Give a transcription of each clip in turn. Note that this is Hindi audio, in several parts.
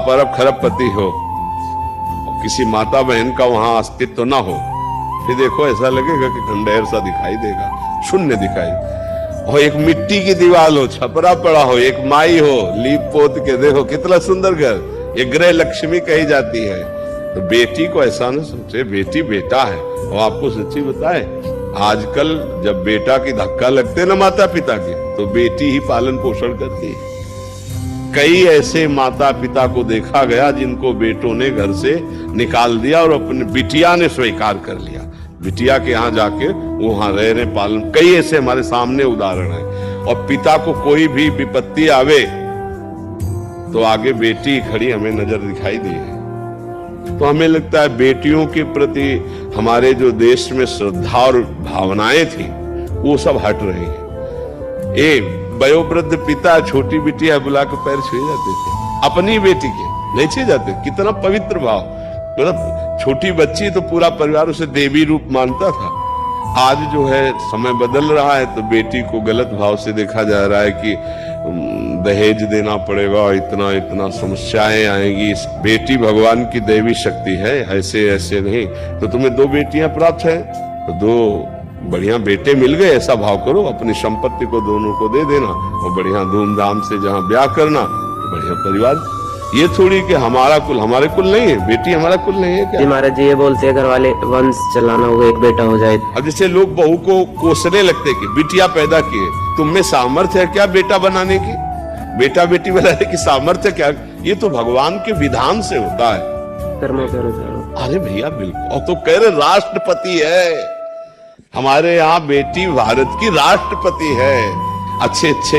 आप अरब खरबपति हो, किसी माता बहन का वहां अस्तित्व ना हो, फिर देखो ऐसा लगेगा कि खंडहर सा दिखाई देगा, शून्य दिखाई। और एक मिट्टी की दीवार हो, छपरा पड़ा हो, एक माई हो लीप पोत के, देखो कितना सुंदर घर, ये गृह लक्ष्मी कही जाती है। तो बेटी को ऐसा ना सोचे, बेटी बेटा है। और आपको सच्ची बताए, आजकल जब बेटा की धक्का लगते ना माता पिता के, तो बेटी ही पालन पोषण करती है। कई ऐसे माता पिता को देखा गया जिनको बेटों ने घर से निकाल दिया और अपनी बिटिया ने स्वीकार कर लिया, बिटिया के यहाँ जाके वो वहां रह रहे पालन। कई ऐसे हमारे सामने उदाहरण है। और पिता को कोई भी विपत्ति आवे तो आगे बेटी खड़ी हमें नजर दिखाई दी है। तो हमें लगता है बेटियों के प्रति हमारे जो देश में श्रद्धा और भावनाएं थी वो सब हट रही है। एक वयोवृद्ध पिता छोटी बिटिया बुला के पैर छुए जाते थे, अपनी बेटी के नहीं छुए जाते। कितना पवित्र भाव, मतलब छोटी बच्ची तो पूरा परिवार उसे देवी रूप मानता था। आज जो है समय बदल रहा है, तो बेटी को गलत भाव से देखा जा रहा है कि दहेज देना पड़ेगा, इतना इतना समस्याएं आएंगी। बेटी भगवान की दैवी शक्ति है, ऐसे ऐसे नहीं। तो तुम्हें 2 बेटियां प्राप्त है तो 2 बढ़िया बेटे मिल गए, ऐसा भाव करो, अपनी संपत्ति को दोनों को दे देना और बढ़िया धूमधाम से जहां ब्याह करना, बढ़िया परिवार। ये थोड़ी कि हमारा कुल हमारे कुल नहीं है, बेटी हमारा कुल नहीं है क्या? जी महाराज जी, ये बोलते हैं घर वाले वंश चलाना हो, एक बेटा हो जाए। अब जैसे लोग बहू को कोसने लगते कि बिटिया पैदा किए, तुम में सामर्थ्य है क्या बेटा बनाने की, बेटा बेटी बनाने की सामर्थ्य क्या? ये तो भगवान के विधान से होता है, कर्मों के अनुसार। अरे भैया बिल्कुल। और तो कह रहे राष्ट्रपति है हमारे यहाँ, बेटी भारत की राष्ट्रपति है। अच्छे अच्छे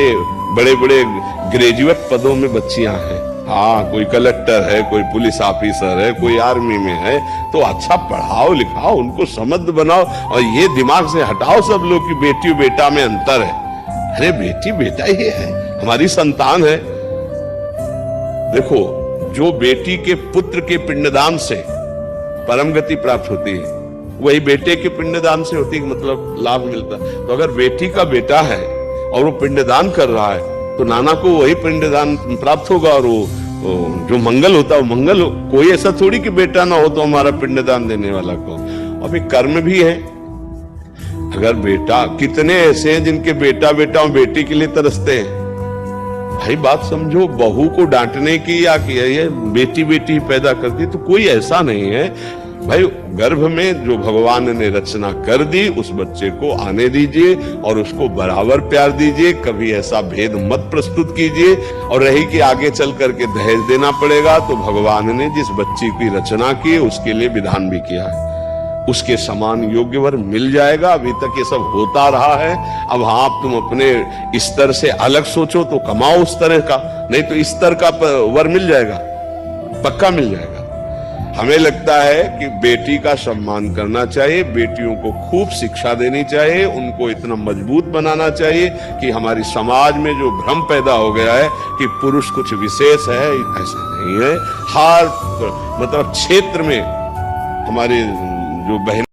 बड़े बड़े ग्रेजुएट पदों में बच्चियां हैं। हाँ, कोई कलेक्टर है, कोई पुलिस ऑफिसर है, कोई आर्मी में है। तो अच्छा पढ़ाओ लिखाओ, उनको समर्थ बनाओ और ये दिमाग से हटाओ सब लोग कि बेटी बेटा में अंतर है। अरे बेटी बेटा ही है, हमारी संतान है। देखो, जो बेटी के पुत्र के पिंडदान से परम गति प्राप्त होती है, वही बेटे के पिंडदान से होती है, मतलब लाभ मिलता। तो अगर बेटी का बेटा है और वो पिंडदान कर रहा है, तो नाना को वही पिंडदान प्राप्त होगा और वो जो मंगल होता है वो मंगल हो। कोई ऐसा थोड़ी कि बेटा ना हो तो हमारा पिंडदान देने वाला को। अब एक कर्म भी है। अगर बेटा, कितने ऐसे हैं जिनके बेटा बेटा और बेटी के लिए तरसते हैं। भाई बात समझो, बहू को डांटने की या कि ये बेटी बेटी पैदा करती, तो कोई ऐसा नहीं है भाई। गर्भ में जो भगवान ने रचना कर दी, उस बच्चे को आने दीजिए और उसको बराबर प्यार दीजिए। कभी ऐसा भेद मत प्रस्तुत कीजिए। और रही कि आगे चल करके दहेज देना पड़ेगा, तो भगवान ने जिस बच्ची की रचना की उसके लिए विधान भी किया है, उसके समान योग्य वर मिल जाएगा। अभी तक ये सब होता रहा है। अब हाँ, तुम अपने स्तर से अलग सोचो तो कमाओ उस तरह का, नहीं तो इस स्तर का वर मिल जाएगा, पक्का मिल जाएगा। हमें लगता है कि बेटी का सम्मान करना चाहिए, बेटियों को खूब शिक्षा देनी चाहिए, उनको इतना मजबूत बनाना चाहिए कि हमारी समाज में जो भ्रम पैदा हो गया है कि पुरुष कुछ विशेष है, ऐसा नहीं है। हर मतलब क्षेत्र में हमारी जो बहन